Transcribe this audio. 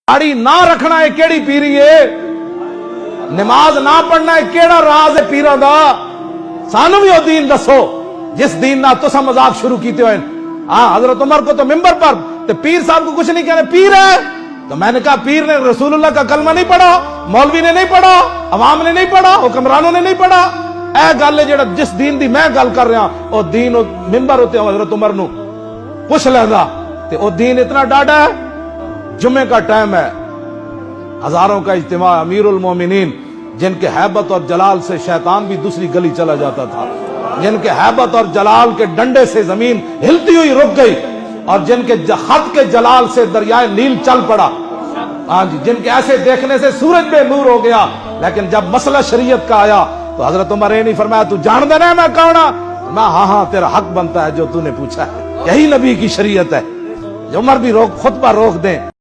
दाढ़ी ना रखना है केड़ी पीरी है, नमाज ना पढ़ना है केड़ा राज है पीरा दा। सानू भी वो दीन दसो जिस दीन ना तुसा मजाक शुरू कीते हुए। हाँ, हजरत उमर को तो मिंबर पर तो पीर साहब को कुछ नहीं कहना, पीर है। तो मैंने कहा पीर ने रसूलुल्लाह का कलमा नहीं पढ़ा, मौलवी ने नहीं पढ़ा, अवाम ने नहीं पढ़ा, हुक्मरानों ने नहीं पढ़ा। ए गल है जेड़ा जिस दीन दी मैं गल कर रहा ओ दीन मिंबर होते हजरत उमर नू पुछ लेंदा ते ओ दीन इतना डाढ़ा है। जुम्मे का टाइम है, हजारों का इज्तिमा, अमीरुल मोमिनीन जिनके हैबत और जलाल से शैतान भी दूसरी गली चला जाता था, जिनके हैबत और जलाल के डंडे से जमीन हिलती हुई रुक गई और जिनके खत के जलाल से दरियाए नील चल पड़ा। हाँ जी, जिनके ऐसे देखने से सूरज में नूर हो गया। लेकिन जब मसला शरीयत का आया तो हजरत उमर ने नहीं फरमाया तू जान देना है मैं कौन हूं। मैं हाँ तेरा हक बनता है जो तूने पूछा है, यही नबी की शरीयत है। उमर भी रोक खुतबा रोक दें।